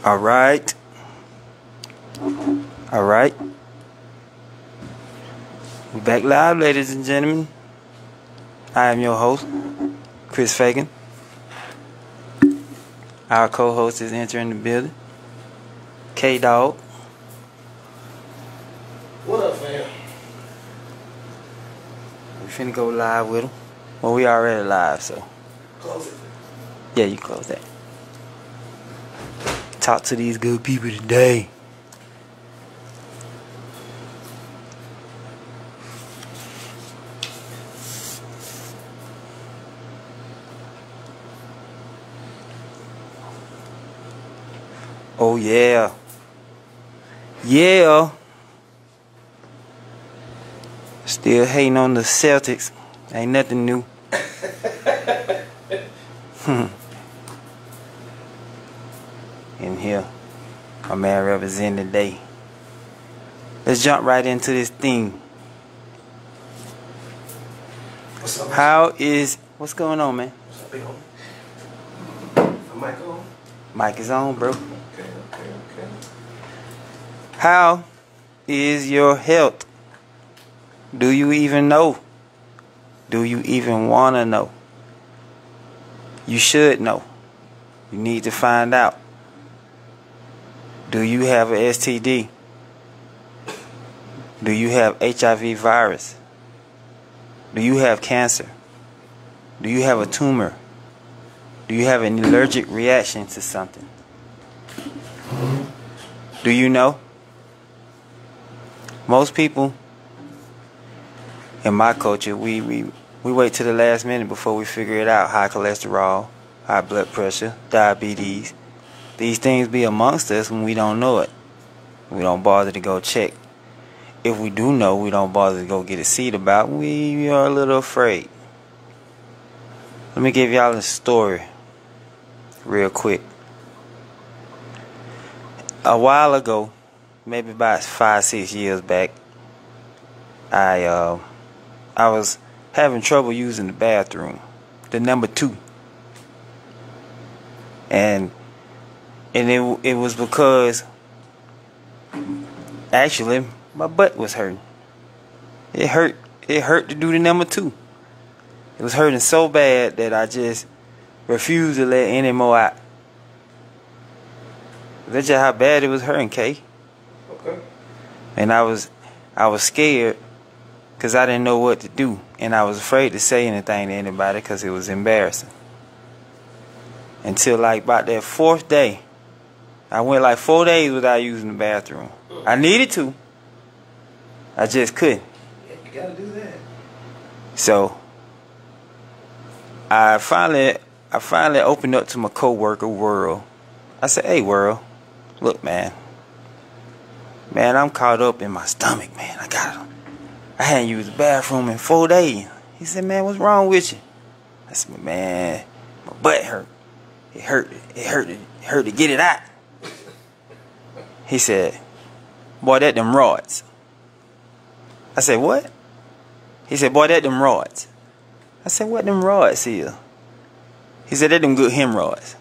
All right. We're back live, ladies and gentlemen. I am your host, Chris Fagan. Our co-host is entering the building, K-Dog. What up, fam? We finna go live with him. Well, we already live, so. Close it. Yeah, you close that. Talk to these good people today. Oh yeah. Yeah. Still hating on the Celtics. Ain't nothing new. In here, my man representing today. Let's jump right into this thing. What's up? What's going on, man? What's up, big homie? The mic on? Mic is on, bro. Okay. How is your health? Do you even know? Do you even want to know? You should know. You need to find out. Do you have an STD? Do you have HIV virus? Do you have cancer? Do you have a tumor? Do you have an allergic reaction to something? Do you know? Most people in my culture, we wait till the last minute before we figure it out. High cholesterol, high blood pressure, diabetes. These things be amongst us when we don't know it. We don't bother to go check. If we do know, we don't bother to go get a seat about. We are a little afraid. Let me give y'all a story real quick. A while ago, maybe about 5-6 years back, I was having trouble using the bathroom, the number 2, and it was because actually my butt was hurting. It hurt to do the number 2. It was hurting so bad that I just refused to let any more out. That's just how bad it was hurting, K. Okay. And I was scared because I didn't know what to do, and I was afraid to say anything to anybody because it was embarrassing. Until like about that 4th day, I went like 4 days without using the bathroom. I needed to. I just couldn't. Yeah, you gotta do that. So I finally opened up to my coworker, World. I said, "Hey, World, look, man, I'm caught up in my stomach, man. I hadn't used the bathroom in 4 days." He said, "Man, what's wrong with you?" I said, "Man, my butt hurt. It hurt to get it out." He said, "Boy, that them rods." I said, "What?" He said, "Boy, that them rods." I said, "What them rods is?" He said, "That them good hemorrhoids."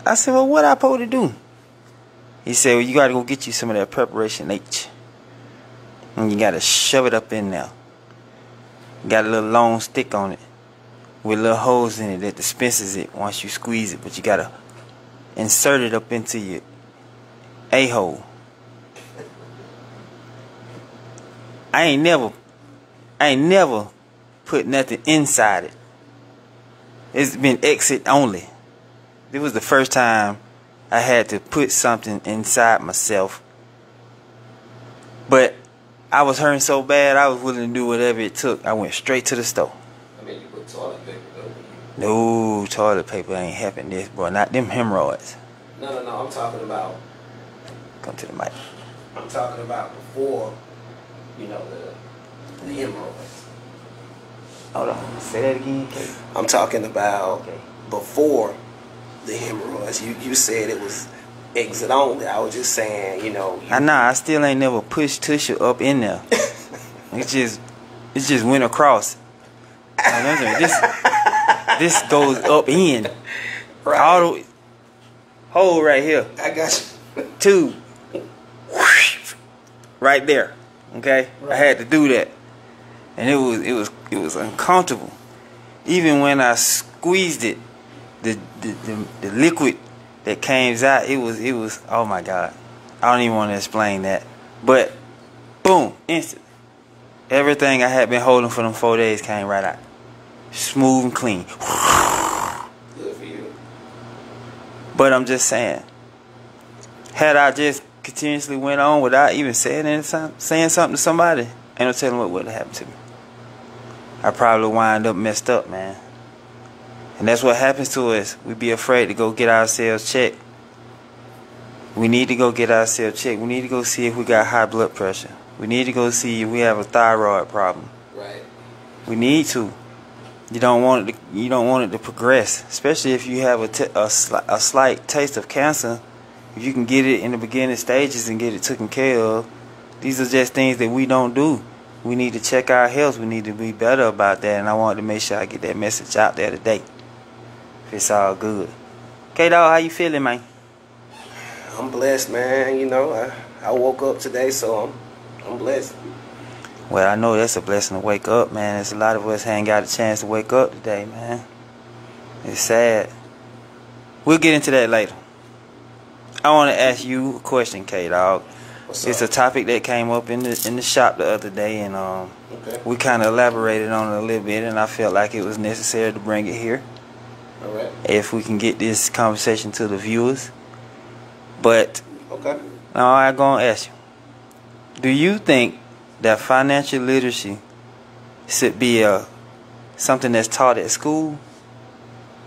I said, "Well, what I supposed to do?" He said, "Well, you got to go get you some of that Preparation H. And you got to shove it up in there. Got a little long stick on it with little holes in it that dispenses it once you squeeze it. But you got to insert it up into your a-hole." I ain't never put nothing inside it. It's been exit only. It was the first time I had to put something inside myself. But I was hurting so bad, I was willing to do whatever it took. I went straight to the store. I mean, you put toilet paper though. No, toilet paper ain't helping this, bro. Not them hemorrhoids. No. I'm talking about. Come to the mic. I'm talking about before, you know, the hemorrhoids. Hold on. Say that again, Kate. I'm talking about Okay. before the hemorrhoids. You said it was exit only. I was just saying, you know. I still ain't never pushed tissue up in there. It just went across. This goes up in. Right. hole right here. I got you. Tube. Right there. Okay? Right. I had to do that. And it was uncomfortable. Even when I squeezed it, the liquid that came out, it was oh my God. I don't even want to explain that. But boom, instantly. Everything I had been holding for them 4 days came right out. Smooth and clean. Good for you. But I'm just saying, had I just continuously went on without even saying something to somebody, ain't no telling what would have happened to me. I probably wind up messed up, man. And that's what happens to us. We be afraid to go get ourselves checked. We need to go get ourselves checked. We need to go see if we got high blood pressure. We need to go see if we have a thyroid problem. Right. We need to. You don't want it to progress, especially if you have a slight taste of cancer. If you can get it in the beginning stages and get it taken care of, these are just things that we don't do. We need to check our health. We need to be better about that, and I wanted to make sure I get that message out there today. If it's all good. K-Dog, how you feeling, man? I'm blessed, man. You know, I woke up today, so I'm blessed. Well, I know that's a blessing to wake up, man. There's a lot of us ain't got a chance to wake up today, man. It's sad. We'll get into that later. I want to ask you a question, K-Dog. It's a topic that came up in the shop the other day, and okay. We kind of elaborated on it a little bit, and I felt like it was necessary to bring it here. All right. If we can get this conversation to the viewers. But okay. now I'm gonna ask you: do you think that financial literacy should be something that's taught at school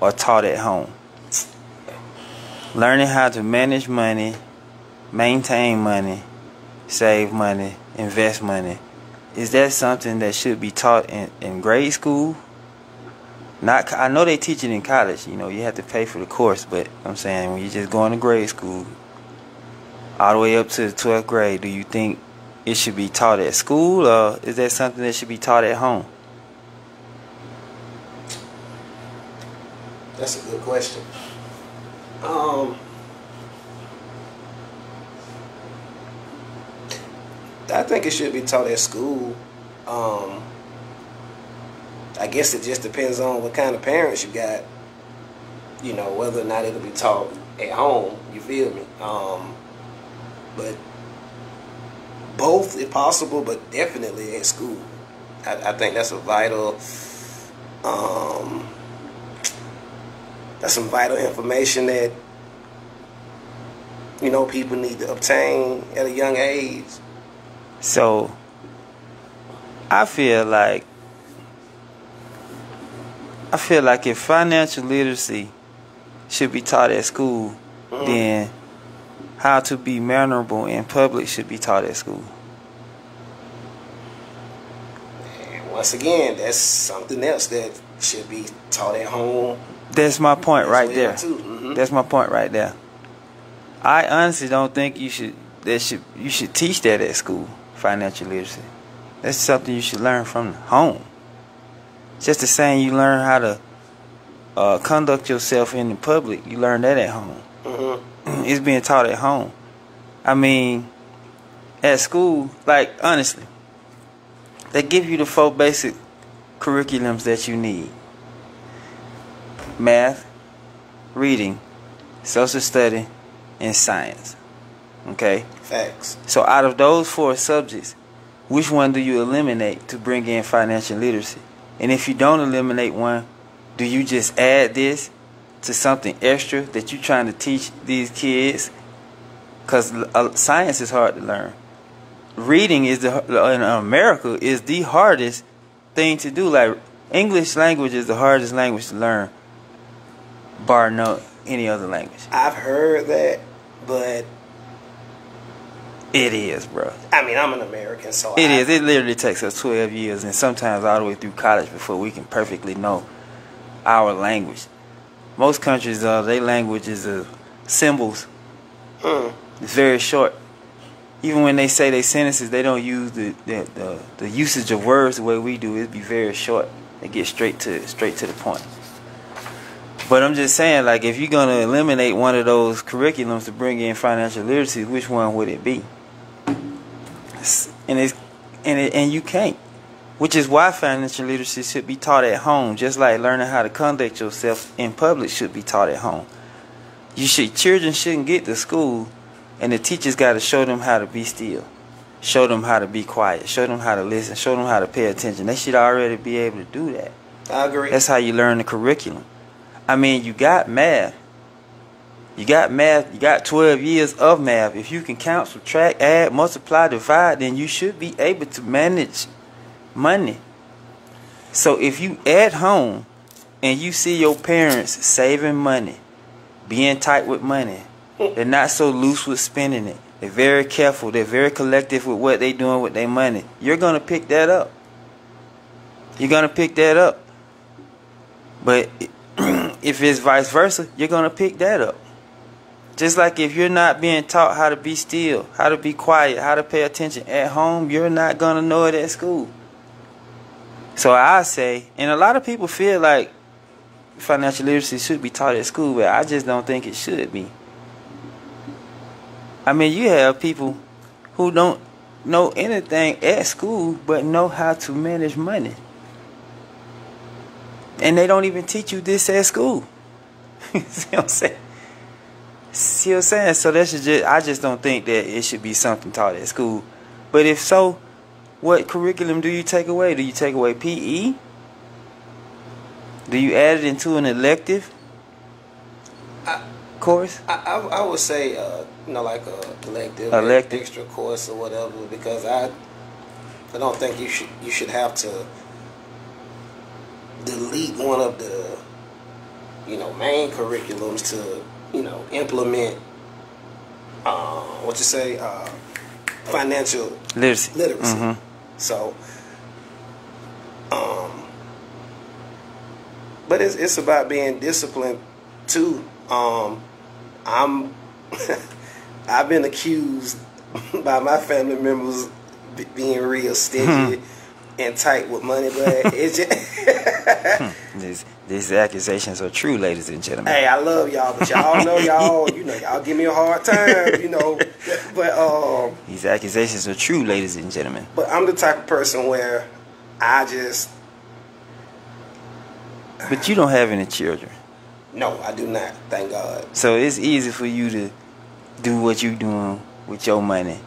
or taught at home? Learning how to manage money, maintain money, save money, invest money. Is that something that should be taught in grade school? I know they teach it in college. You know, you have to pay for the course, but I'm saying when you're just going to grade school, all the way up to the 12th grade, do you think it should be taught at school, or is that something that should be taught at home? That's a good question. I think it should be taught at school. I guess it just depends on what kind of parents you got. You know, whether or not it'll be taught at home. You feel me? But both, if possible, but definitely at school. I think that's a vital. That's some vital information that, you know, people need to obtain at a young age. So, I feel like if financial literacy should be taught at school, then how to be mannerable in public should be taught at school. And once again, that's something else that should be taught at home. That's my point right there. Mm-hmm. That's my point right there. I honestly don't think you should teach that at school, financial literacy. That's something you should learn from home. Just the same you learn how to conduct yourself in the public, you learn that at home. Mm-hmm. It's being taught at home. I mean, at school, like, honestly, they give you the 4 basic curriculums that you need: math, reading, social study, and science. Okay? Facts. So out of those 4 subjects, which one do you eliminate to bring in financial literacy? And if you don't eliminate one, do you just add this to something extra that you're trying to teach these kids? Because science is hard to learn. Reading in America is the hardest thing to do. Like, English language is the hardest language to learn, bar no any other language. I've heard that, but it is, bro. I mean, I'm an American, so it is. It literally takes us 12 years and sometimes all the way through college before we can perfectly know our language. Most countries, their language is symbols. It's very short. Even when they say their sentences, they don't use the usage of words the way we do. It'd be very short. They get straight to the point. But I'm just saying, like, if you're gonna eliminate one of those curriculums to bring in financial literacy, which one would it be? And you can't. Which is why financial literacy should be taught at home, just like learning how to conduct yourself in public should be taught at home. Children shouldn't get to school, and the teachers got to show them how to be still, show them how to be quiet, show them how to listen, show them how to pay attention. They should already be able to do that. I agree. That's how you learn the curriculum. I mean, you got math. You got 12 years of math. If you can count, subtract, add, multiply, divide, then you should be able to manage money. So if you at home and you see your parents saving money, being tight with money, they're not so loose with spending it, they're very careful, they're very collective with what they're doing with their money, you're going to pick that up. You're going to pick that up. But if it's vice versa, you're going to pick that up. Just like if you're not being taught how to be still, how to be quiet, how to pay attention at home, you're not going to know it at school. So I say, and a lot of people feel like financial literacy should be taught at school, but I just don't think it should be. I mean, you have people who don't know anything at school but know how to manage money. And they don't even teach you this at school. See what I'm saying? See what I'm saying? So I just don't think that it should be something taught at school. But if so, what curriculum do you take away? Do you take away PE? Do you add it into an elective course? I would say, like a elective extra course or whatever, because I don't think you should have to delete one of the main curriculums to implement financial literacy. Mm-hmm. So, but it's about being disciplined too. I've been accused by my family members being real stingy and tight with money, but it's just these accusations are true, ladies and gentlemen. Hey, I love y'all, but y'all know y'all give me a hard time, but these accusations are true, ladies and gentlemen. But I'm the type of person where But you don't have any children. No, I do not, thank God. So it's easy for you to do what you're doing with your money,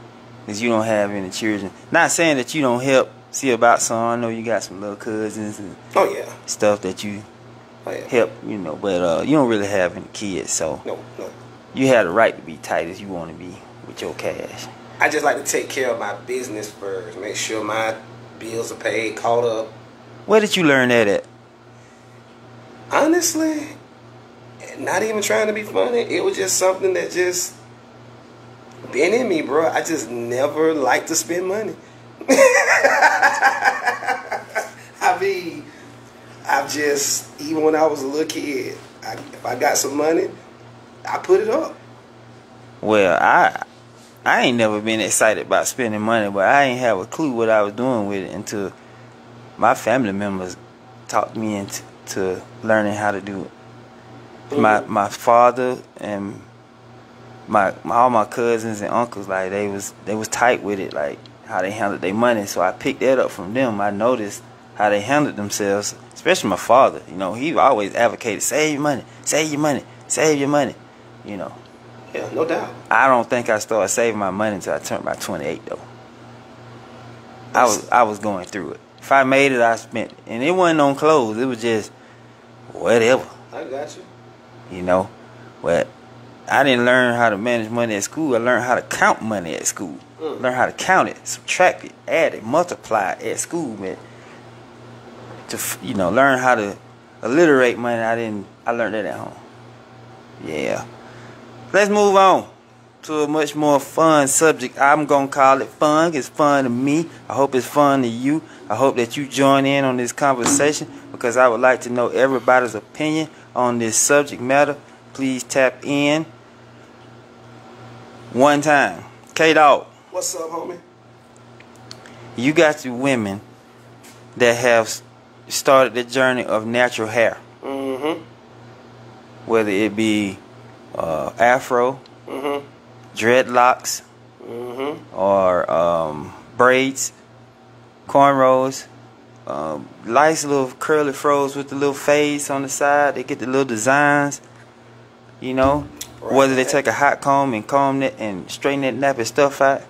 because you don't have any children. Not saying that you don't help see about some. I know you got some little cousins and stuff that you help, but you don't really have any kids, so no. You have the right to be tight as you want to be with your cash. I just like to take care of my business first, make sure my bills are paid, caught up. Where did you learn that at? Honestly, not even trying to be funny, it was just something that just been in me, bro. I just never liked to spend money. I mean, even when I was a little kid, if I got some money, I put it up. Well, I ain't never been excited about spending money, but I ain't have a clue what I was doing with it until my family members talked me into learning how to do it. My father and all my cousins and uncles, like they was tight with it, like how they handled their money. So I picked that up from them. I noticed how they handled themselves, especially my father. He always advocated save your money, save your money, save your money. Yeah, no doubt. I don't think I started saving my money until I turned about 28 though. I was going through it. If I made it, I spent it, and it wasn't on clothes. It was just whatever. I got you. But I didn't learn how to manage money at school. I learned how to count money at school. Learn how to count it, subtract it, add it, multiply it at school, man. To learn how to alliterate money. I learned that at home. Yeah. Let's move on to a much more fun subject. I'm gonna call it fun. It's fun to me. I hope it's fun to you. I hope that you join in on this conversation, because I would like to know everybody's opinion on this subject matter. Please tap in one time. K-Dog. What's up, homie? You got the women that have started the journey of natural hair. Mm-hmm. whether it be afro, dreadlocks, or braids, cornrows, nice little curly froze with the little fades on the side. They get the little designs, you know. Right. Whether they take a hot comb and comb it and straighten that nappy stuff out.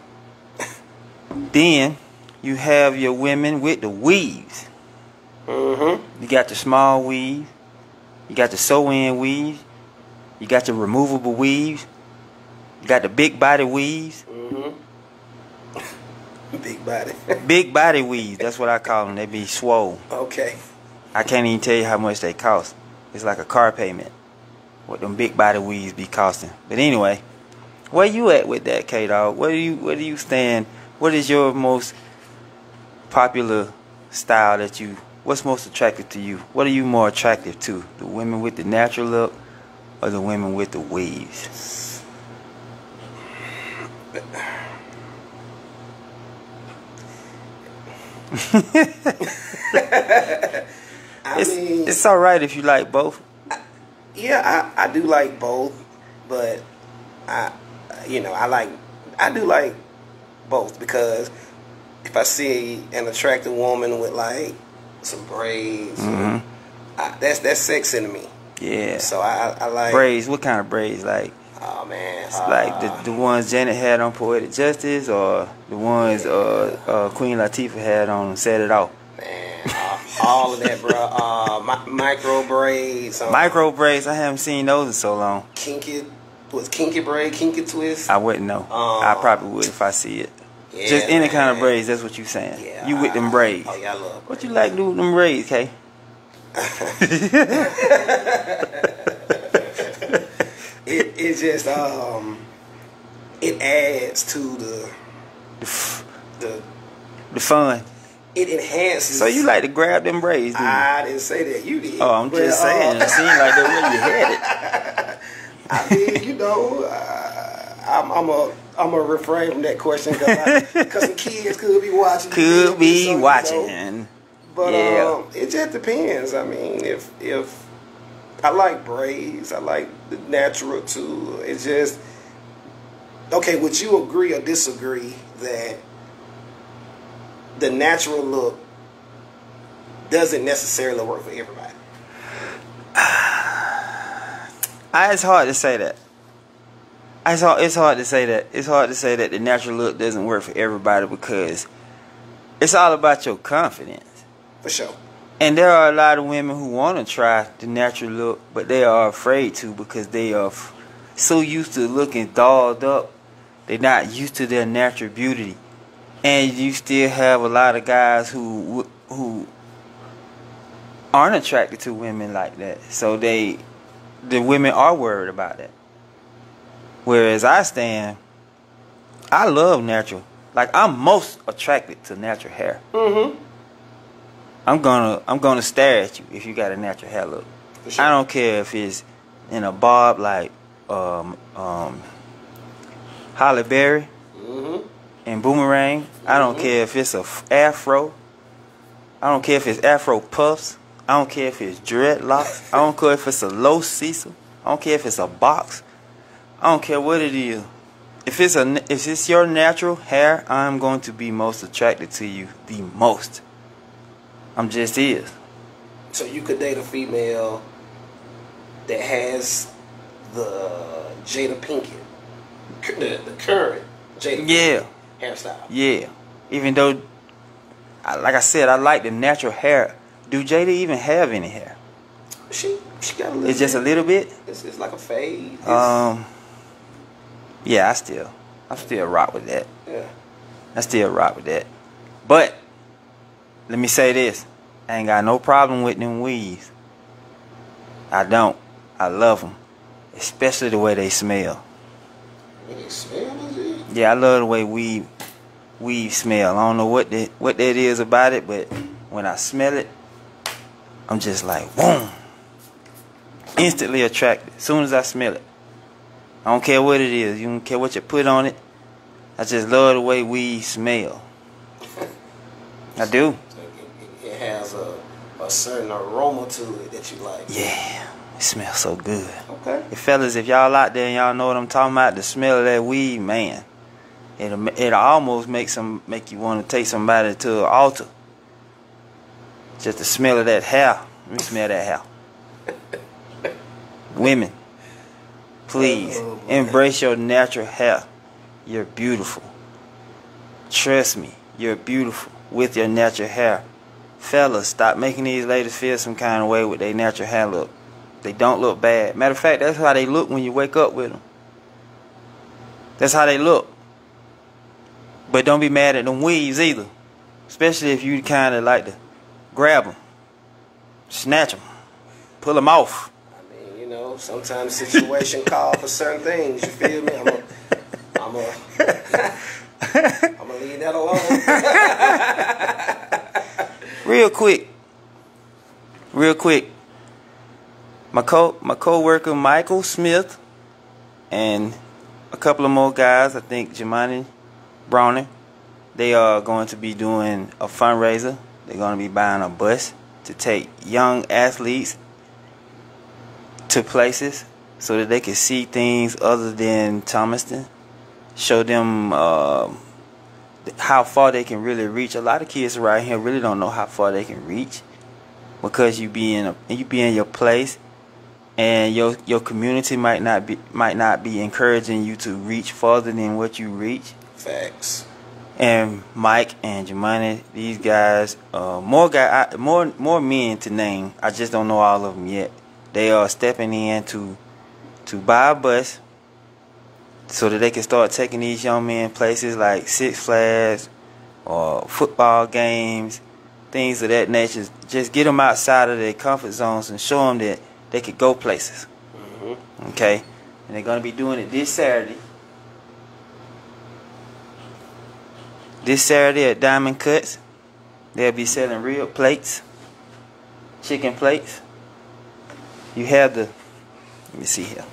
Then you have your women with the weaves. You got the small weave. You got the sew-in weave. You got the removable weaves. You got the big body weaves. Big body. Big body weaves. That's what I call them. They be swole. Okay. I can't even tell you how much they cost. It's like a car payment. What them big body weaves be costing. But anyway, where you at with that, K-Dog? Where do you stand? What is your most popular style that you? What's most attractive to you? What are you more attractive to? The women with the natural look or the women with the weaves? It's all right if you like both. Yeah, I do like both, but I do like both because if I see an attractive woman with like some braids, that's sexy to me. Yeah. So I like braids. What kind of braids? Like, oh man, it's like the ones Janet had on Poetic Justice, or the ones Queen Latifah had on Set It Off. Man, all of that, bro. Micro braids. Micro braids. I haven't seen those in so long. Kinky braid, kinky twist. I wouldn't know. I probably would if I see it. Yeah, just any kind of braids. That's what you saying. Yeah, you with them braids. Oh yeah, I love braids. What you like to do with them braids, K? It just it adds to the fun. It enhances. So you like to grab them braids? I didn't say that. You did. Oh, I'm just saying. It seemed like that where you had it. I mean, you know, I'm a refrain from that question because some kids could be watching. Could be so, watching. You know. But yeah. It just depends. I mean, if I like braids, I like the natural too. It's just okay. Would you agree or disagree that the natural look doesn't necessarily work for everybody? It's hard to say that. It's hard to say that. It's hard to say that the natural look doesn't work for everybody because it's all about your confidence. For sure. And there are a lot of women who want to try the natural look, but they are afraid to because they are so used to looking dolled up. They're not used to their natural beauty. And you still have a lot of guys who aren't attracted to women like that. So the women are worried about that. Whereas I stand, I love natural. Like, I'm most attracted to natural hair. I'm gonna stare at you if you got a natural hair look. Sure. I don't care if it's in a bob like Halle Berry and Boomerang. I don't care if it's a afro. I don't care if it's afro puffs. I don't care if it's dreadlocks. I don't care if it's a low Cecil. I don't care if it's a box. I don't care what it is. If it's your natural hair, I'm going to be most attracted to you the most. I'm just is. So you could date a female that has the Jada Pinkett, the current Jada Pinkett hairstyle. Yeah. Even though, like I said, I like the natural hair. Do Jada even have any hair? She got a little. It's just a little bit. It's like a fade. Yeah, I still rock with that. Yeah. I still rock with that. But let me say this. I ain't got no problem with them weaves. I don't. I love them. Especially the way they smell. They smell, is it? Yeah, I love the way weave smell. I don't know what that is about it, but when I smell it, I'm just like, boom. Instantly attracted. As soon as I smell it. I don't care what it is. You don't care what you put on it. I just love the way weave smell. I do. It has a certain aroma to it that you like. Yeah. It smells so good. Okay. And fellas, if y'all out there and y'all know what I'm talking about, the smell of that weed, man, it'll almost make you want to take somebody to an altar. Just the smell of that hair. Let me smell that hair. Women, please embrace your natural hair. You're beautiful. Trust me, you're beautiful with your natural hair. Fellas, stop making these ladies feel some kind of way with their natural hair look. They don't look bad. Matter of fact, that's how they look when you wake up with them. That's how they look. But don't be mad at them weaves either. Especially if you kind of like to grab them, snatch them, pull them off. I mean, you know, sometimes the situation call for certain things. You feel me? I'm gonna leave that alone. Real quick. My co-worker Michael Smith and a couple of more guys, I think Jemani Browning, they are going to be doing a fundraiser. They're going to be buying a bus to take young athletes to places so that they can see things other than Thomaston. Show them how far they can really reach. A lot of kids around here really don't know how far they can reach because you be in your place and your community might not be encouraging you to reach farther than what you reach. Facts. And Mike and Jemani, these guys, more men to name. I just don't know all of them yet. They are stepping in to buy a bus so that they can start taking these young men places like Six Flags or football games, things of that nature. Just get them outside of their comfort zones and show them that they could go places. Mm-hmm. Okay? And they're going to be doing it this Saturday. This Saturday at Diamond Cuts. They'll be selling real plates, chicken plates. You have the, let me see here.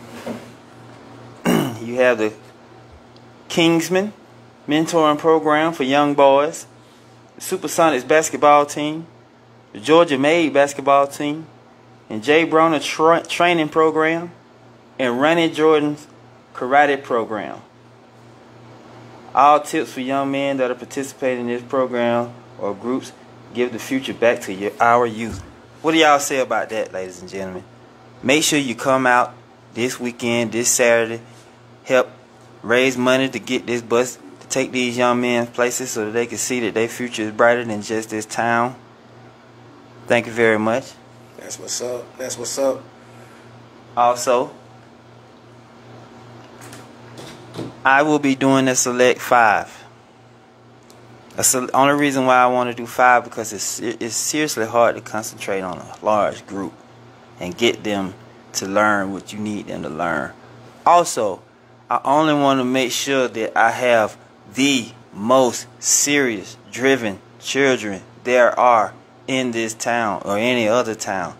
You have the Kingsman mentoring program for young boys, the Supersonics basketball team, the Georgia Made basketball team, and Jay Broner training program, and Ronnie Jordan's karate program. All tips for young men that are participating in this program or groups give the future back to our youth. What do y'all say about that, ladies and gentlemen? Make sure you come out this weekend, this Saturday, help raise money to get this bus to take these young men places so that they can see that their future is brighter than just this town. Thank you very much. That's what's up. That's what's up. Also, I will be doing a select 5. The only reason why I want to do 5 because it's seriously hard to concentrate on a large group and get them to learn what you need them to learn. Also, I only want to make sure that I have the most serious, driven children there are in this town or any other town.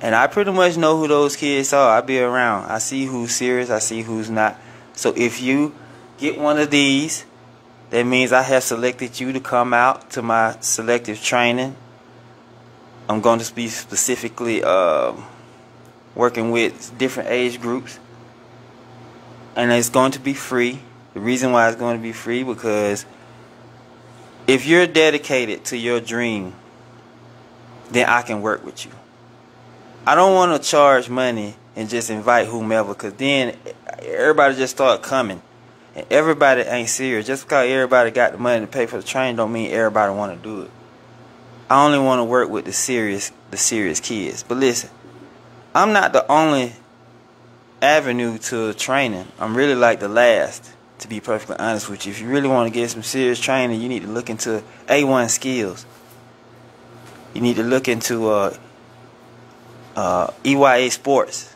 And I pretty much know who those kids are. I be around. I see who's serious. I see who's not. So if you get one of these, that means I have selected you to come out to my selective training. I'm going to be specifically working with different age groups. And it's going to be free. The reason why it's going to be free because if you're dedicated to your dream, then I can work with you. I don't want to charge money and just invite whomever because then everybody just start coming. And everybody ain't serious. Just because everybody got the money to pay for the training don't mean everybody want to do it. I only want to work with the serious kids. But listen, I'm not the only avenue to training. I'm really like the last, to be perfectly honest with you. If you really want to get some serious training, you need to look into A1 Skills. You need to look into EYA Sports.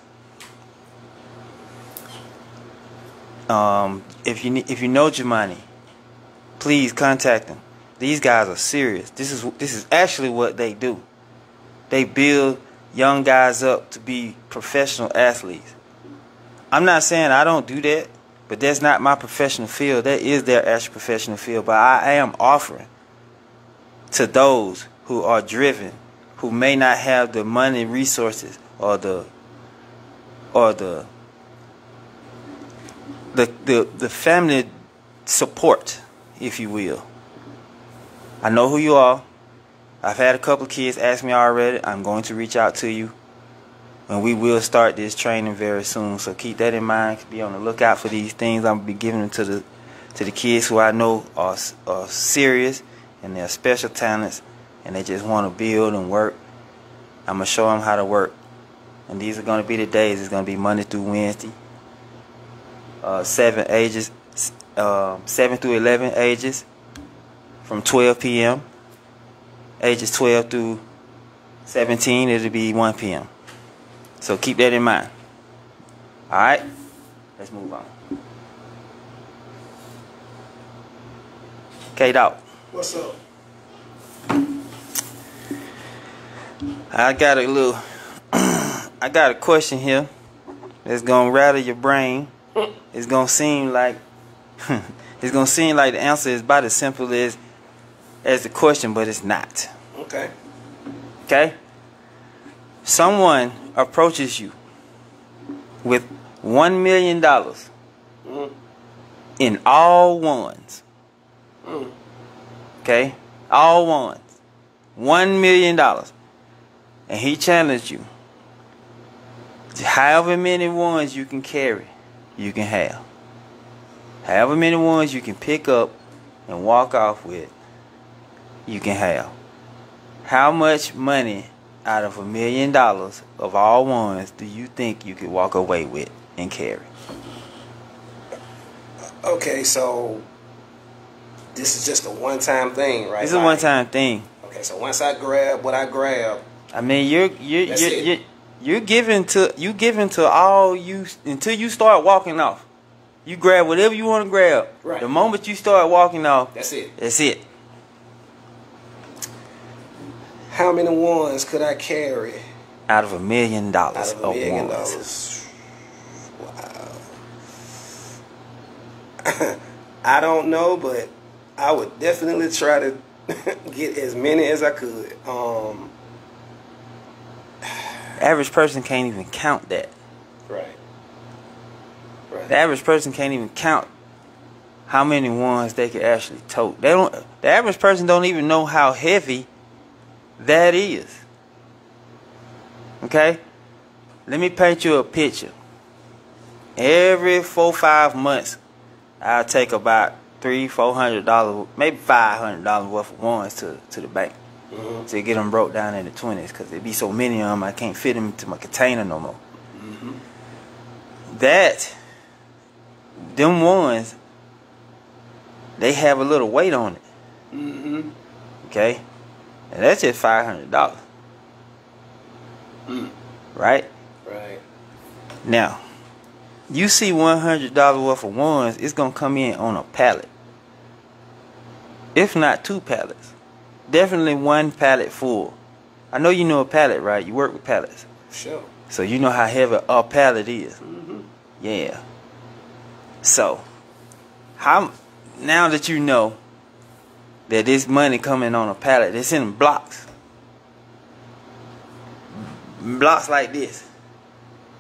If you know Jemani, please contact them. These guys are serious. This is actually what they do. They build young guys up to be professional athletes. I'm not saying I don't do that, but that's not my professional field. That is their actual professional field. But I am offering to those who are driven, who may not have the money, resources, or the or the family support, if you will. I know who you are. I've had a couple of kids ask me already. I'm going to reach out to you, and we will start this training very soon. So keep that in mind. Be on the lookout for these things. I'm gonna be giving them to the kids who I know are serious and they're special talents, and they just want to build and work. I'm gonna show them how to work, and these are gonna be the days. It's gonna be Monday through Wednesday. 7 through 11 ages, from 12 p.m. Ages 12 through 17, it'll be 1 p.m. So keep that in mind. Alright? Let's move on. K-Dog. What's up? I got a question here that's gonna rattle your brain. It's gonna seem like the answer is about as simple as the question, but it's not. Okay. Okay? Someone approaches you with $1 million in all ones. Okay? All ones. $1 million. And he challenged you. However many ones you can carry, you can have. However many ones you can pick up and walk off with, you can have. How much money out of $1 million of all ones do you think you could walk away with and carry? Okay, so this is just a one-time thing, right? It's a one-time thing. Okay, so once I grab what I grab, I mean, you're giving to all you until you start walking off. You grab whatever you want to grab. Right. The moment you start walking off, that's it. That's it. How many ones could I carry? Out of $1 million. Out of $1 million. Wow. I don't know, but I would definitely try to get as many as I could. Average person can't even count that. Right. The average person can't even count how many ones they could actually tote. The average person don't even know how heavy that is. Okay? Let me paint you a picture. Every 4-5 months, I'll take about $300-$400, maybe $500 worth of ones to the bank. To get them broke down in the 20s, because there be so many of them I can't fit them into my container no more. Them ones, they have a little weight on it. Okay? And that's just $500. Right? Right. Now, you see $100 worth of ones, it's going to come in on a pallet. If not 2 pallets. Definitely 1 pallet full. I know you know a pallet, right? You work with pallets. Sure. So you know how heavy a pallet is. Yeah. So, now that you know that this money coming on a pallet, it's in blocks. Blocks like this.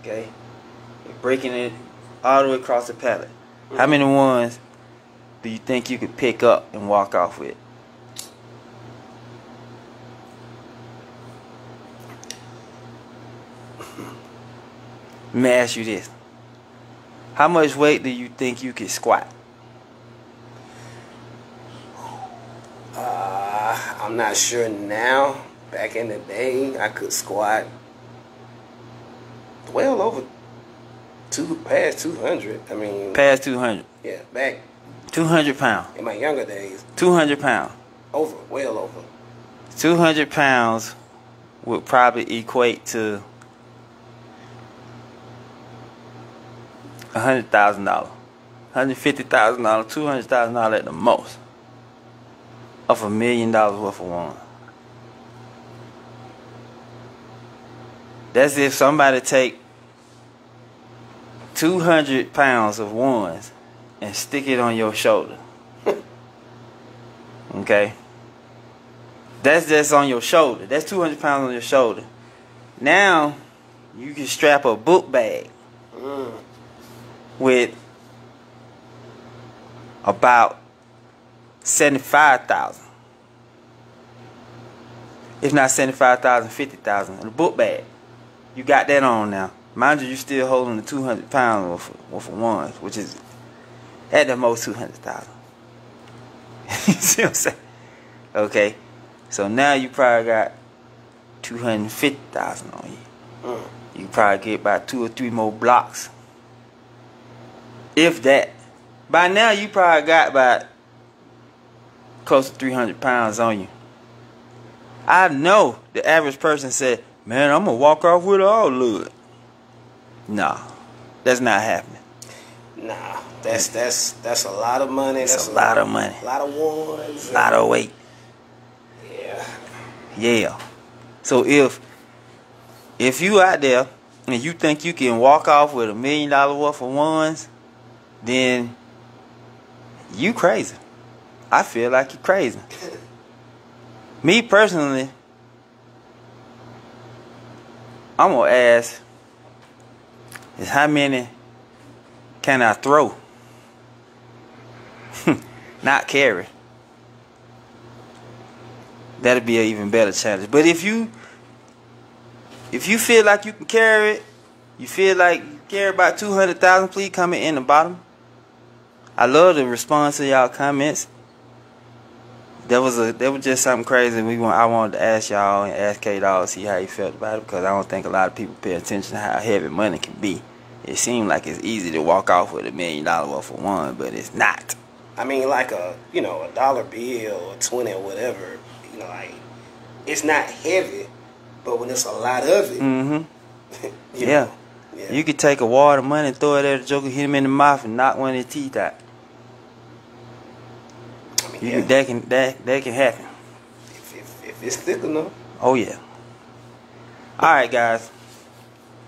Okay? You're breaking it all the way across the pallet. How many ones do you think you could pick up and walk off with? Let me ask you this. How much weight do you think you could squat? I'm not sure now. Back in the day, I could squat well over past 200. I mean, Past 200. Yeah, back 200 pounds. in my younger days, 200 pounds. well over. 200 pounds would probably equate to $100,000, $150,000, $200,000 at the most of $1 million worth of one. That's if somebody take 200 pounds of ones and stick it on your shoulder. Okay? That's just on your shoulder. That's 200 pounds on your shoulder. Now, you can strap a book bag with about 75,000. If not 75,000, 50,000 in a book bag. You got that on now. Mind you, still holding the 200 pounds worth of ones, which is at the most 200,000. You see what I'm saying? Okay. So now you probably got 250,000 on you. You probably get about 2 or 3 more blocks. If that. By now you probably got about close to 300 pounds on you. I know the average person said, man, I'm going to walk off with all of it. Nah, that's not happening. Nah, that's a lot of money. That's a lot of money. A lot of ones. A lot of weight. Yeah. Yeah. So if you out there and you think you can walk off with $1 million worth of ones, then you crazy. I feel like you're crazy. Me personally, I'm gonna ask is how many can I throw? Not carry. That'll be an even better challenge. But if you feel like you can carry it, you feel like you carry about 200,000, please comment in the bottom. I love the response to y'all comments. That was just something crazy. I wanted to ask y'all and ask K-Dog, see how he felt about it, because I don't think a lot of people pay attention to how heavy money can be. It seems like it's easy to walk off with $1 million worth of one, but it's not. I mean, like a dollar bill or 20 or whatever. Like it's not heavy, but when it's a lot of it, yeah. You could take a wad of money and throw it at a joker, hit him in the mouth, and knock one of his teeth out. I mean, that can happen. If it's thick enough. Oh yeah. All right, guys.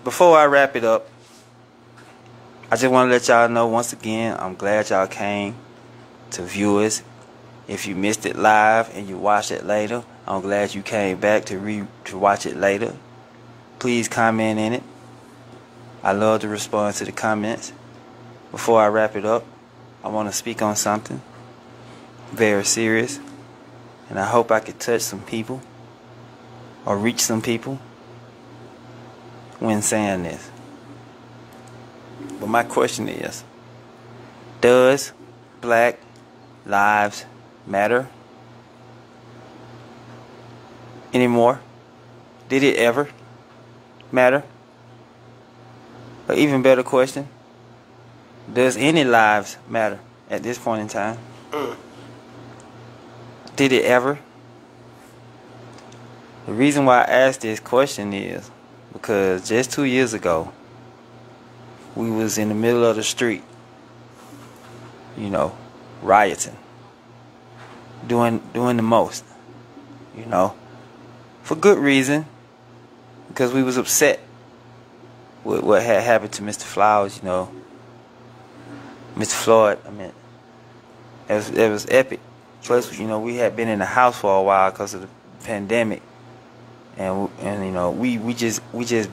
Before I wrap it up, I just want to let y'all know once again, I'm glad y'all came to view us. If you missed it live and you watched it later, I'm glad you came back to watch it later. Please comment in it. I love to respond to the comments. Before I wrap it up, I want to speak on something very serious, and I hope I could touch some people or reach some people when saying this. But my question is, does Black Lives Matter anymore? Did it ever matter? Or even better question, does any lives matter at this point in time? Did it ever? The reason why I asked this question is because just 2 years ago, we was in the middle of the street, rioting, doing the most, for good reason, because we was upset with what had happened to Mr. Flowers, Mr. Floyd. I mean, it was epic. Plus, we had been in the house for a while because of the pandemic, and we just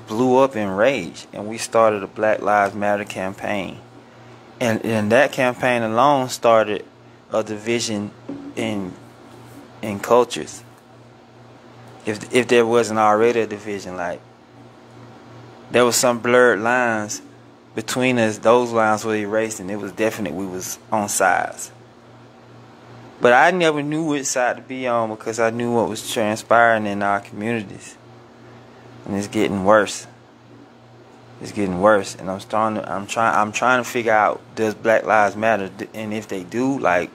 blew up in rage, and we started a Black Lives Matter campaign, and that campaign alone started a division in cultures. If there wasn't already a division, like there was some blurred lines between us, those lines were erased, and it was definite we was on sides. But I never knew which side to be on because I knew what was transpiring in our communities. And it's getting worse. It's getting worse. And I'm trying to figure out, does Black Lives Matter? And if they do, like,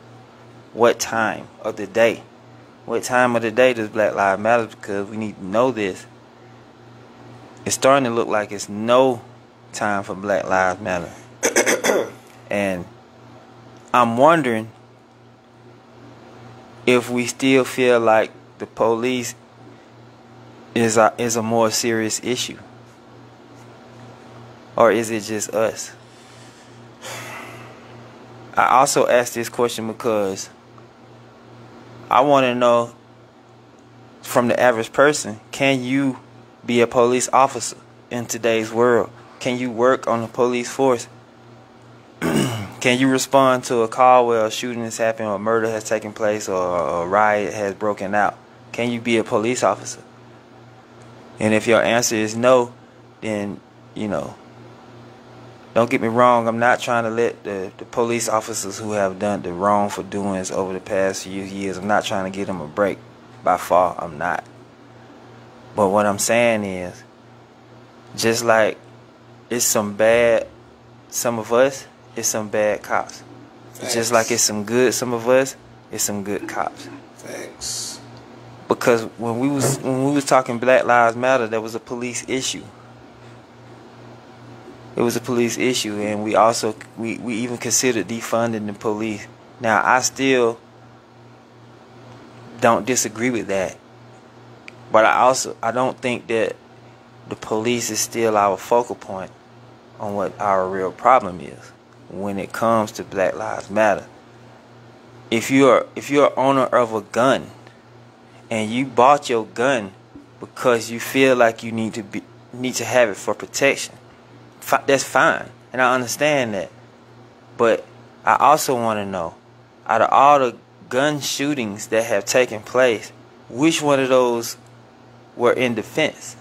what time of the day? What time of the day does Black Lives Matter? Because we need to know this. It's starting to look like it's no time for Black Lives Matter. And I'm wondering if we still feel like the police is a more serious issue, or is it just us? I also ask this question because I want to know from the average person, can you be a police officer in today's world? Can you work on the police force? Can you respond to a call where a shooting has happened or a murder has taken place or a riot has broken out? Can you be a police officer? And if your answer is no, then, you know, don't get me wrong, I'm not trying to let the police officers who have done the wrongful doings over the past few years, I'm not trying to give them a break. By far, I'm not. But what I'm saying is, just like it's some of us, it's some bad cops. Thanks. Just like it's some good, some of us, it's some good cops. Thanks. Because when we was talking Black Lives Matter, there was a police issue. It was a police issue, and we even considered defunding the police. Now, I still don't disagree with that, but I don't think that the police is still our focal point on what our real problem is when it comes to Black Lives Matter. If you're owner of a gun and you bought your gun because you feel like you need to have it for protection, that's fine, and I understand that. But I also want to know, out of all the gun shootings that have taken place, which one of those were in defense?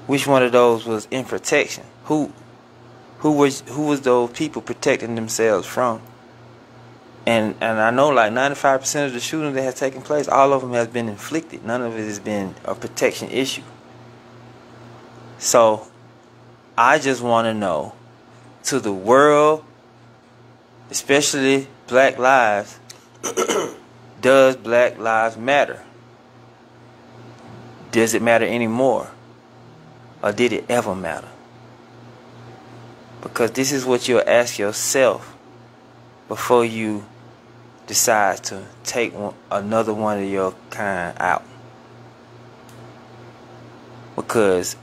Which one of those was in protection? Who was those people protecting themselves from? And I know like 95% of the shootings that have taken place, all of them has been inflicted. None of it has been a protection issue. So I just want to know, to the world, especially Black lives, does Black lives matter? Does it matter anymore? Or did it ever matter? Because this is what you'll ask yourself before you decide to take another one of your kind out. Because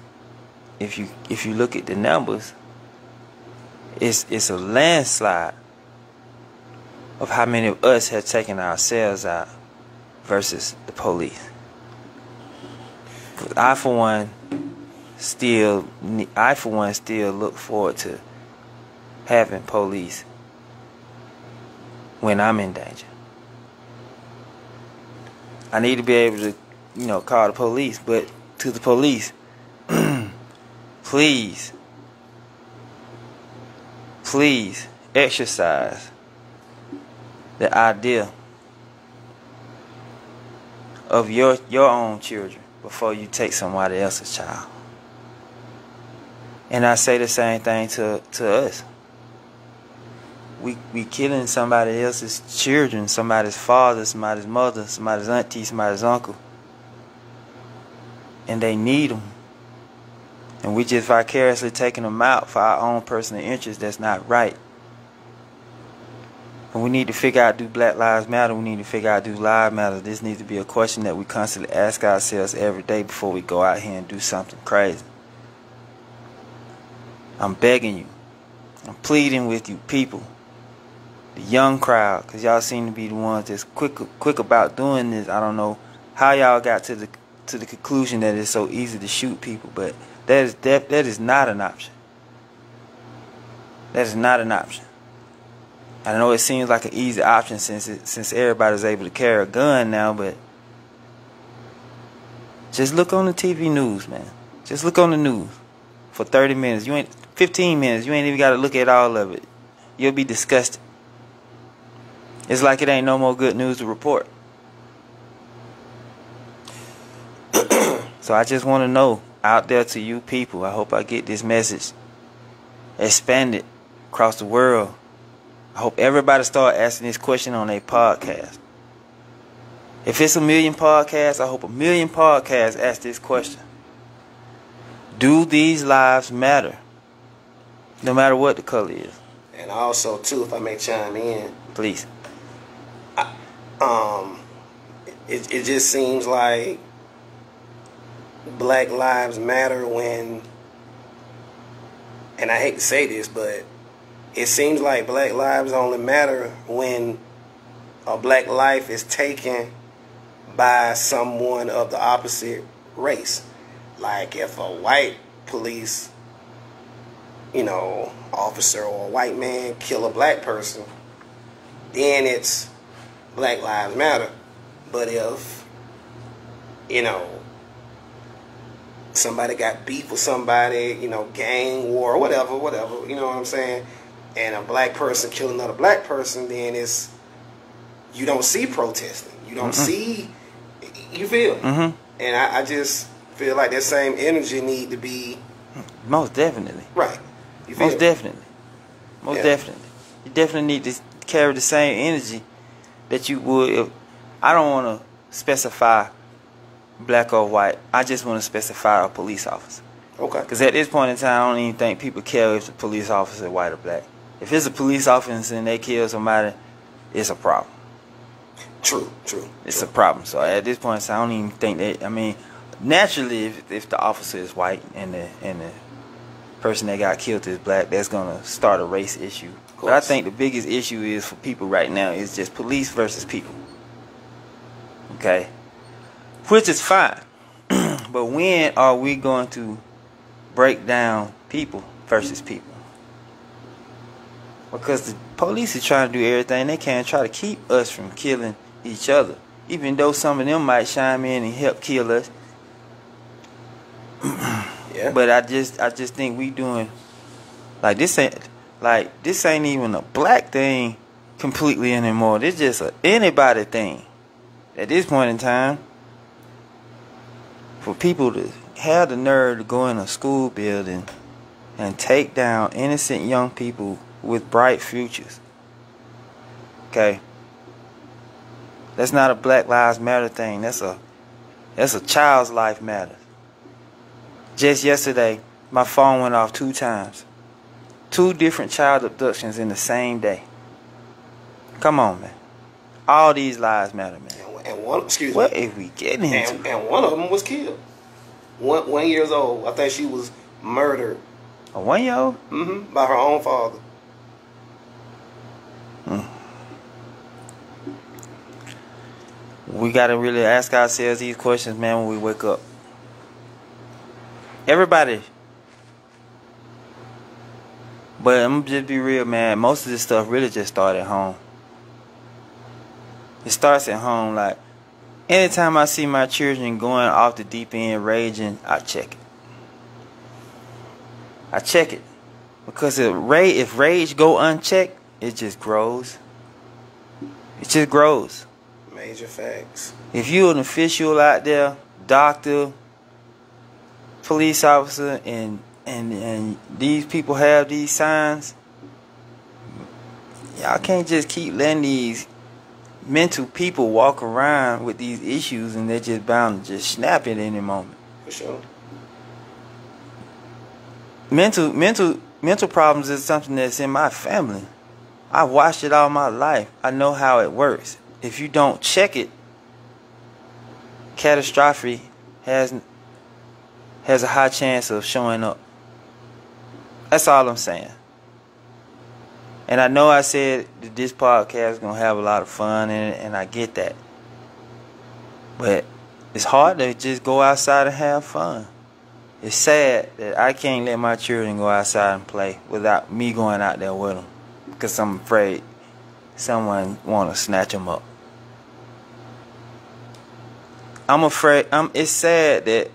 if you look at the numbers, it's a landslide of how many of us have taken ourselves out versus the police. I for one still look forward to having police when I'm in danger. I need to be able to, call the police, but to the police, please exercise the idea of your own children before you take somebody else's child. And I say the same thing to us. We killing somebody else's children, somebody's father, somebody's mother, somebody's auntie, somebody's uncle. And they need them. And we just vicariously taking them out for our own personal interest. That's not right. And we need to figure out, do Black Lives Matter? We need to figure out, do lives matter? This needs to be a question that we constantly ask ourselves every day before we go out here and do something crazy. I'm begging you. I'm pleading with you people. The young crowd, because y'all seem to be the ones that's quick about doing this. I don't know how y'all got to the conclusion that it's so easy to shoot people, but that is not an option. That is not an option. I know it seems like an easy option since everybody's able to carry a gun now, but just look on the TV news, man. Just look on the news for 30 minutes. 15 minutes. You ain't even got to look at all of it. You'll be disgusted. It's like it ain't no more good news to report. So I just want to know, out there to you people, I hope I get this message expanded across the world. I hope everybody start asking this question on their podcast. If it's 1 million podcasts, I hope 1 million podcasts ask this question. Do these lives matter? No matter what the color is. And also, too, if I may chime in. Please. It just seems like Black Lives Matter when, and I hate to say this, but it seems like Black lives only matter when a black life is taken by someone of the opposite race. Like if a white police officer or a white man kill a black person, then it's Black Lives Matter. But if, somebody got beef with somebody, gang war, whatever, you know what I'm saying, and a black person kill another black person, then you don't see protesting. You don't see, you feel? And I just feel like that same energy need to be... Most definitely. Right. You feel Most definitely. Most definitely. You definitely need to carry the same energy that you would if... I don't want to specify black or white. I just want to specify a police officer. Okay. Because at this point in time, I don't even think people care if the police officer is white or black. If it's a police officer and they kill somebody, it's a problem. True. It's a problem. So at this point in time, I don't even think that... I mean, naturally, if the officer is white and the person that got killed is black, that's going to start a race issue. But I think the biggest issue is for people right now is just police versus people. Okay? Which is fine. But when are we going to break down people versus people? Because the police are trying to do everything they can try to keep us from killing each other. Even though some of them might chime in and help kill us. Yeah. But I just think we doing this ain't even a black thing completely anymore. This just a anybody thing. At this point in time, for people to have the nerve to go in a school building and take down innocent young people with bright futures. Okay? That's not a Black Lives Matter thing. That's a child's life matter. Just yesterday, my phone went off 2 times. 2 different child abductions in the same day. Come on, man. All these lives matter, man. And one, excuse what me. What are we getting into? And one of them was killed. 1 year old. I think she was murdered. A 1-year-old? Mm-hmm. By her own father. We got to really ask ourselves these questions, man, when we wake up. Everybody. But I'm just be real, man. Most of this stuff really just started at home. It starts at home. Like, anytime I see my children going off the deep end, raging, I check it. Because if rage go unchecked, it just grows. It just grows. Major facts. If you're an official out there, doctor, police officer, and these people have these signs, y'all can't just keep letting these mental people walk around with these issues and they're just bound to just snap at any moment. For sure. Mental problems is something that's in my family. I've watched it all my life. I know how it works. If you don't check it, catastrophe has a high chance of showing up. That's all I'm saying. And I know I said that this podcast is going to have a lot of fun in it, and I get that. But it's hard to just go outside and have fun. It's sad that I can't let my children go outside and play without me going out there with them. Because I'm afraid someone want to snatch them up. I'm afraid. It's sad that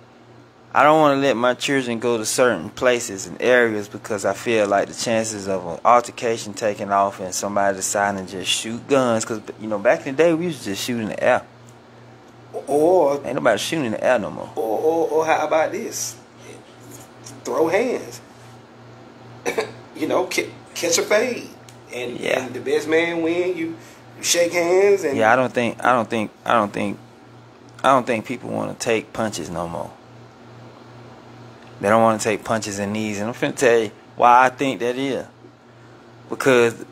I don't want to let my children go to certain places and areas because I feel like the chances of an altercation taking off and somebody deciding to just shoot guns. Because, back in the day, we used to just shoot in the air. Or ain't nobody shooting in the air no more. Or how about this? Throw hands. Catch a fade. And the best man win. You shake hands and I don't think people want to take punches no more. They don't want to take punches and knees. And I'm finna tell you why I think that is. Because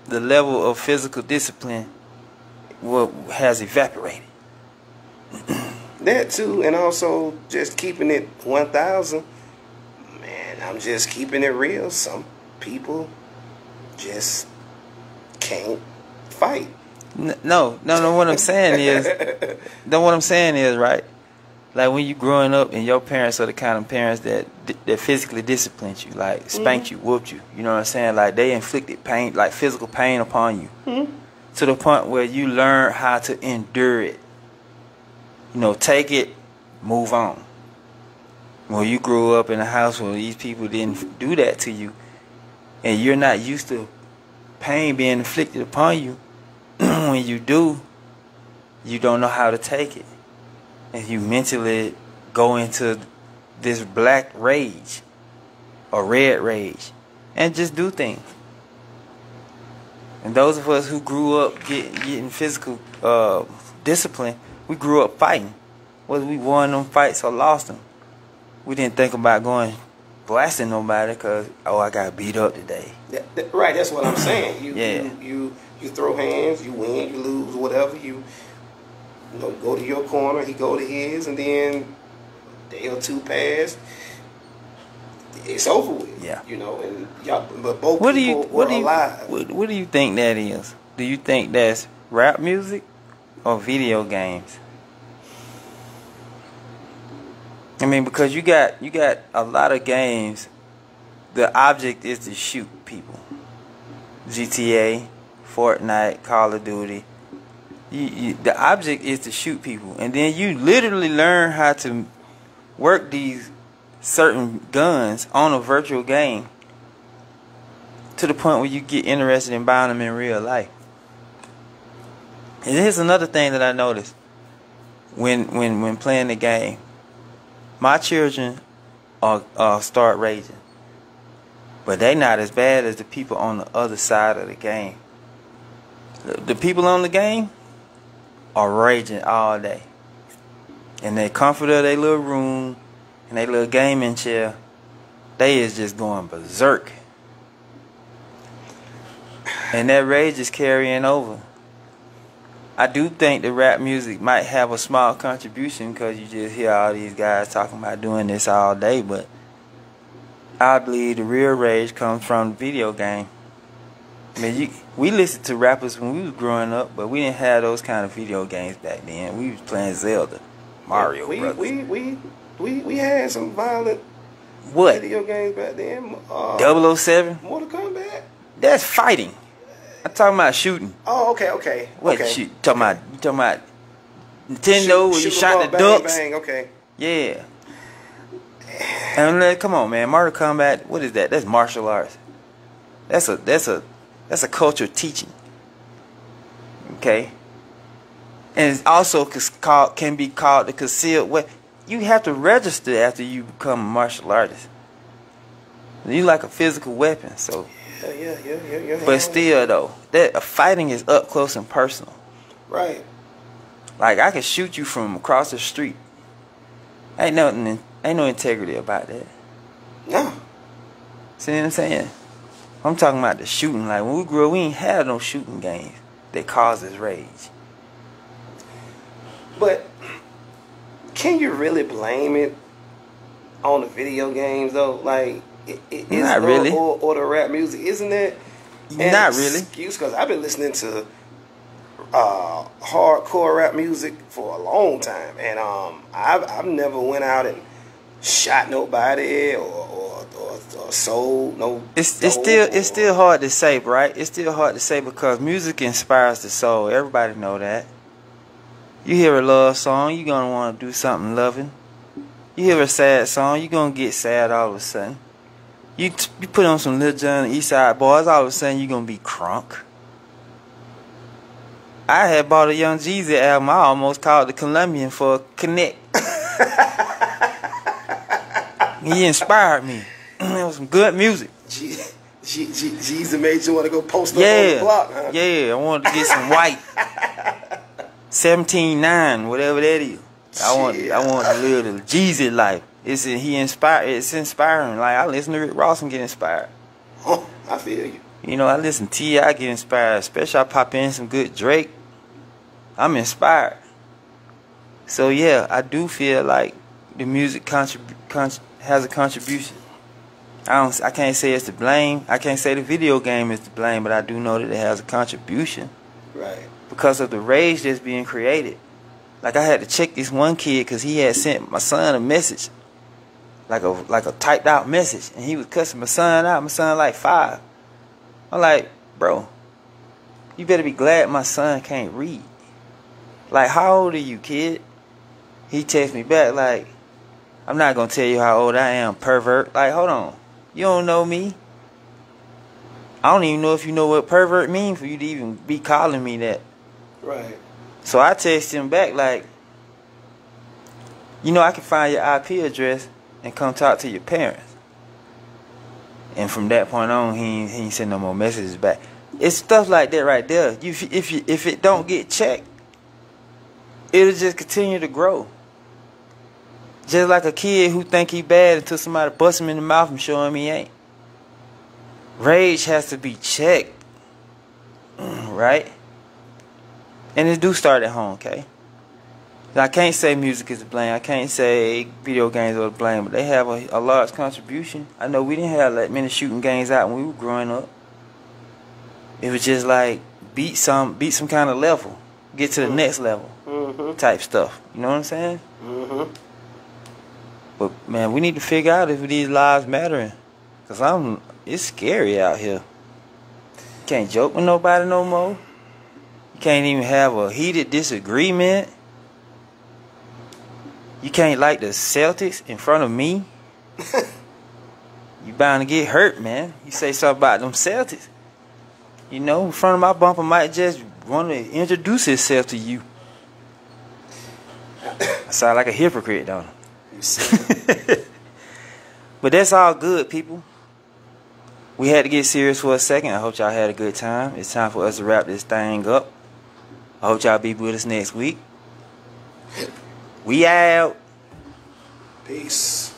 the level of physical discipline has evaporated. That too, and also just keeping it 1,000. Man, I'm just keeping it real. Some people just can't fight. No. What I'm saying is, right. Like when you growing up and your parents are the kind of parents that physically disciplined you, like spanked you, whooped you. You know what I'm saying? Like they inflicted pain, like physical pain upon you, to the point where you learn how to endure it. You know, take it, move on. When you grew up in a house where these people didn't do that to you, and you're not used to pain being inflicted upon you, when you do, you don't know how to take it. And you mentally go into this black rage or red rage and just do things. And those of us who grew up getting physical discipline, we grew up fighting. Whether we won them fights or lost them, we didn't think about going blasting nobody because, oh, I got beat up today. Right, that's what I'm saying. Yeah. You throw hands, you win, you lose, whatever. You know, go to your corner, he go to his, and then a day or two pass, it's over with. Yeah. You know, and y'all, but both people were alive. What do you think that is? Do you think that's rap music or video games? I mean, because you got a lot of games, the object is to shoot people. GTA, Fortnite, Call of Duty. The object is to shoot people, and then you literally learn how to work these certain guns on a virtual game to the point where you get interested in buying them in real life. And here's another thing that I noticed when playing the game. My children start raging, but they not as bad as the people on the other side of the game. The people on the game are raging all day. In their comfort of their little room, in their little gaming chair, they is just going berserk. And that rage is carrying over. I do think the rap music might have a small contribution because you just hear all these guys talking about doing this all day, but I believe the real rage comes from the video game. I mean, we listened to rappers when we was growing up, but we didn't have those kind of video games back then. We was playing Zelda, Mario Brothers. We had some violent video games back then. 007? Mortal Kombat? That's fighting. I'm talking about shooting. Oh, okay. What shoot? You talking about Nintendo where you shot the ducks? Bang, okay. Yeah. And come on, man, Mortal Kombat. What is that? That's martial arts. That's a cultural teaching. Okay. And it also can be called the concealed weapon. You have to register after you become a martial artist. You like a physical weapon, so. Yeah. But still, though, that fighting is up close and personal. Right. Like I can shoot you from across the street. Ain't no integrity about that. No. See what I'm saying? I'm talking about the shooting. Like when we grew up, we ain't had no shooting games that causes rage. But can you really blame it on the video games though? Like, not really. Or the rap music, isn't it? Not really. Excuse, because I've been listening to hardcore rap music for a long time, and I've never went out and shot nobody or sold no. It's still hard to say, right? It's still hard to say because music inspires the soul. Everybody know that. You hear a love song, you're gonna want to do something loving. You hear a sad song, you're gonna get sad all of a sudden. You put on some Lil Jon and East Side Boys, all of a sudden you're gonna be crunk. I had bought a Young Jeezy album. I almost called the Colombian for a connect. He inspired me. It was some good music. Jeezy made you want to go post up on the block, huh? Yeah, I wanted to get some white. 17-9, whatever that is. I want to live the Jeezy life. It's inspiring. Like I listen to Rick Ross and get inspired. Oh, I feel you. You know, I listen to T.I. get inspired. Especially I pop in some good Drake. I'm inspired. So yeah, I do feel like the music has a contribution. I can't say it's to blame. I can't say the video game is to blame, but I do know that it has a contribution. Right. Because of the rage that's being created. Like I had to check this one kid because he had sent my son a message, like a typed out message, and he was cussing my son out. My son like 5. I'm like, bro, you better be glad my son can't read. Like, how old are you, kid? He texted me back like, I'm not gonna tell you how old I am, pervert. Like, hold on, you don't know me. I don't even know if you know what pervert means for you to even be calling me that. Right. So I texted him back like, you know, I can find your IP address and come talk to your parents. And from that point on, he ain't send no more messages back. It's stuff like that right there. If it don't get checked, it'll just continue to grow. Just like a kid who think he bad until somebody busts him in the mouth and show him he ain't. Rage has to be checked, right? And it do start at home, okay? I can't say music is to blame. I can't say video games are to blame, but they have a large contribution. I know we didn't have that many shooting games out when we were growing up. It was just like beat some kind of level, get to the next level, type stuff. You know what I'm saying? But man, we need to figure out if these lives mattering, cause it's scary out here. Can't joke with nobody no more. You can't even have a heated disagreement. You can't like the Celtics in front of me. You bound to get hurt, man. You say something about them Celtics, you know, in front of my bumper might just want to introduce himself to you. I sound like a hypocrite, don't I? But that's all good, people. We had to get serious for a second. I hope y'all had a good time. It's time for us to wrap this thing up. I hope y'all be with us next week. We out. Peace.